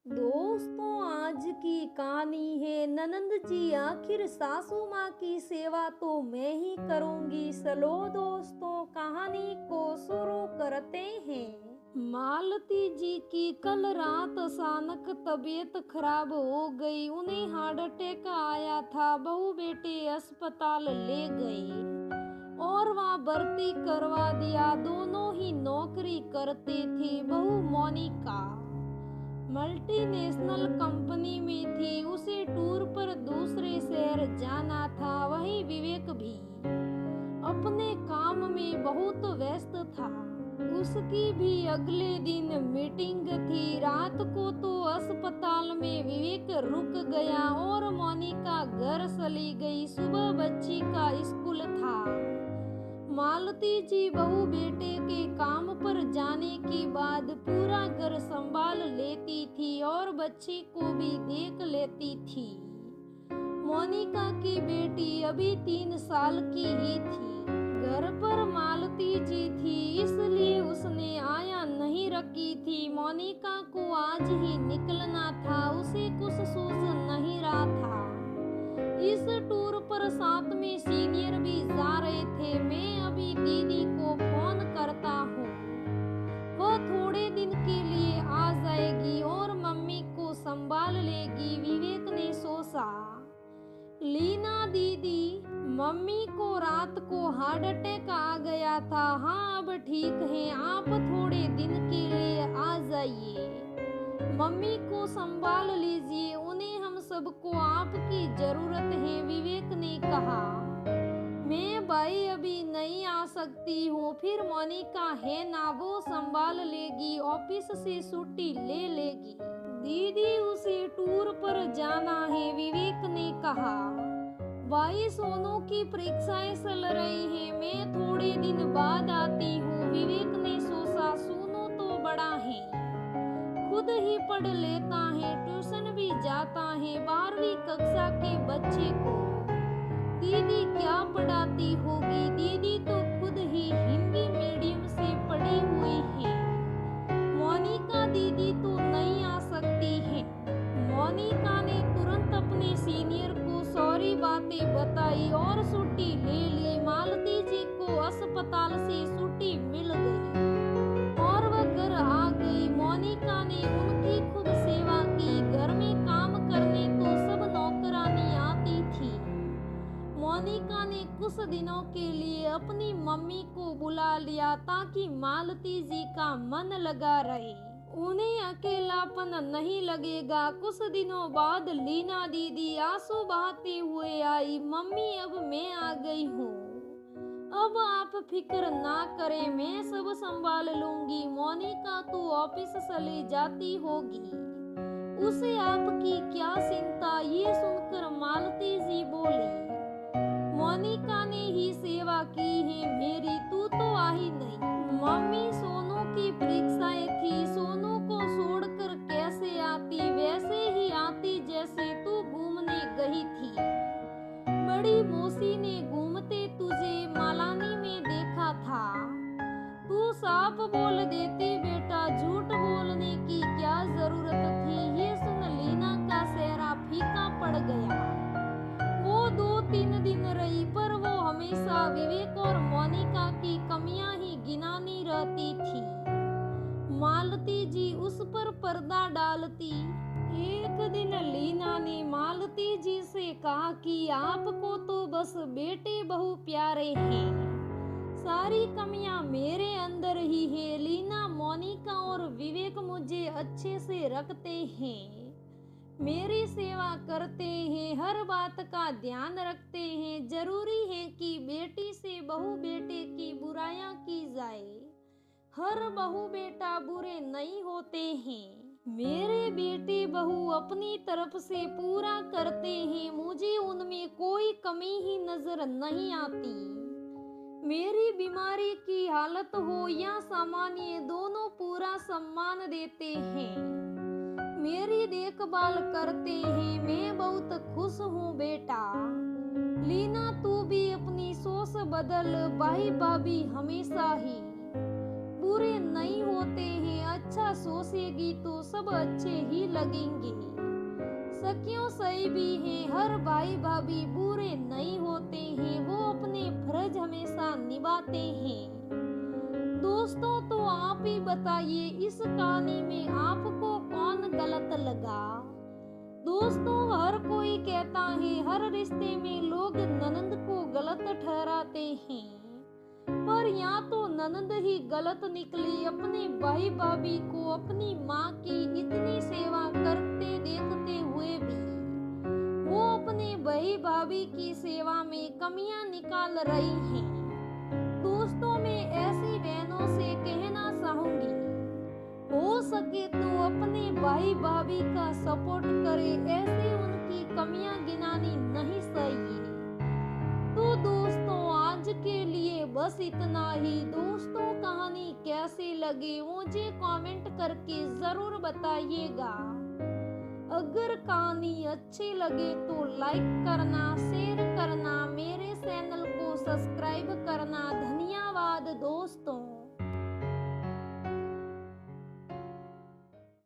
दोस्तों, आज की कहानी है ननंद जी आखिर सासू माँ की सेवा तो मैं ही करूंगी। चलो दोस्तों, कहानी को शुरू करते हैं। मालती जी की कल रात अचानक तबीयत खराब हो गई। उन्हें हार्ट अटैक आया था। बहू बेटे अस्पताल ले गए और वहाँ भर्ती करवा दिया। दोनों ही नौकरी करते थे। बहू मोनिका मल्टीनेशनल कंपनी में थी। उसे टूर पर दूसरे शहर जाना था। वही विवेक भी अपने काम में बहुत व्यस्त था। उसकी भी अगले दिन मीटिंग थी। रात को तो अस्पताल में विवेक रुक गया और मोनिका घर चली गई। सुबह बच्ची का स्कूल था। मालती जी बहू बेटे के काम पर जाने के बाद पूरा घर संभाल लेती थी और बच्ची को भी देख लेती थी। मोनिका की बेटी अभी 3 साल की ही थी। घर पर मालती जी थी, इसलिए उसने आया नहीं रखी थी। मोनिका को आज ही निकलना था। उसे कुछ सूझ नहीं रहा था। इस टूर पर साथ में सीनियर भी जा रहे थे। मैं अभी दीदी को फोन करता हूँ, वह थोड़े दिन के लिए आ जाएगी और मम्मी को संभाल लेगी। विवेक ने सोचा। लीना दीदी, मम्मी को रात को हार्ट अटैक आ गया था। हाँ, अब ठीक है। आप थोड़े दिन के लिए आ जाइए, मम्मी को संभाल लीजिए। उन्हें हम सबको आपकी जरूरत है, विवेक ने कहा। मैं भाई अभी नहीं आ सकती हूँ। फिर मोनिका है ना, वो संभाल लेगी। ऑफिस से छुट्टी ले लेगी। दीदी, उसे टूर पर जाना है, विवेक ने कहा। भाई, सोनू की परीक्षाएं चल रही हैं। मैं थोड़े दिन बाद आती हूँ। विवेक ने सोचा, सोनू तो बड़ा है, खुद ही पढ़ लेता है, ट्यूशन भी जाता है। 12वीं कक्षा के बच्चे को दीदी क्या पढ़ाती होगी। दीदी तो खुद ही हिंदी मीडियम से पढ़ी हुई है। मोनिका दीदी तो नहीं आ सकती है। मोनिका ने तुरंत अपने सीनियर को सारी बातें बताई और छुट्टी ले ली। मालती जी को अस्पताल से छुट्टी मिल गई और वह घर आ गई। मोनिका ने उनकी खूब सेवा की। घर में काम करने तो सब नौकरानी आती थी। मोनिका ने कुछ दिनों के लिए अपनी मम्मी को बुला लिया ताकि मालती जी का मन लगा रहे। उन्हें अकेलापन नहीं लगेगा। कुछ दिनों बाद लीना दीदी आंसू बहाते हुए आई। मम्मी, अब मैं आ गई हूँ। अब आप फिक्र ना करें, मैं सब संभाल लूंगी। मोनिका तो ऑफिस चली जाती होगी, उसे आपकी क्या चिंता। ये सुनकर मालती जी बोली, मोनिका ने ही सेवा की है मेरी, तू तो आई नहीं। मम्मी, सोनू की परीक्षाएं थी। सोनू को छोड़कर कैसे आती। वैसे ही आती जैसे तू घूमने गई थी। बड़ी मौसी ने घूमते तुझे मालानी में देखा था। तू साफ बोल देती बेटा, झूठ बोलने की क्या जरूरत थी। ये सुन लीना का चेहरा फीका पड़ गया। वो 2-3 दिन रही, पर वो हमेशा विवेक और मोनिका की कमियां ही गिनानी रहती थी। मालती जी उस पर पर्दा डालती। एक दिन लीना ने मालती जी से कहा कि आपको तो बस बेटे बहू प्यारे हैं, सारी कमियां मेरे अंदर ही है। लीना, मोनिका और विवेक मुझे अच्छे से रखते हैं, मेरी सेवा करते हैं, हर बात का ध्यान रखते हैं। जरूरी है कि बेटी से बहू बेटे की बुराइयां की जाए। हर बहू बेटा बुरे नहीं होते हैं। मेरे बेटे बहू अपनी तरफ से पूरा करते हैं। मुझे उनमें कोई कमी ही नजर नहीं आती। मेरी बीमारी की हालत हो या सामान्य, दोनों पूरा सम्मान देते हैं, मेरी देखभाल करते हैं। मैं बहुत खुश हूँ बेटा। लीना, तू भी अपनी सोच बदल। भाई भाभी हमेशा ही बुरे नहीं होते हैं, अच्छा सोचेगी तो सब अच्छे ही लगेंगे। सखियों सही भी हैं, हर भाई भाभी बुरे नहीं होते हैं, वो अपने फर्ज हमेशा निभाते हैं। दोस्तों तो आप ही बताइए इस कहानी में आपको कौन गलत लगा। दोस्तों हर कोई कहता है हर रिश्ते में लोग ननद को गलत ठहराते हैं, पर यहाँ तो ननद ही गलत निकली। अपने भाई भाभी को अपनी माँ की इतनी सेवा करते देखते हुए भी वो अपने भाई भाभी की सेवा में कमियां निकाल रही हैं। दोस्तों मैं ऐसी बहनों से कहना चाहूंगी, हो सके तो अपने भाई भाभी का सपोर्ट करे, ऐसे उनकी कमियां गिनानी नहीं चाहिए। तो दोस्तों आज के लिए बस इतना ही। दोस्तों कहानी कैसी लगी मुझे कमेंट करके जरूर बताइएगा। अगर कहानी अच्छी लगे तो लाइक करना, शेयर करना, मेरे चैनल को सब्सक्राइब करना। धन्यवाद दोस्तों।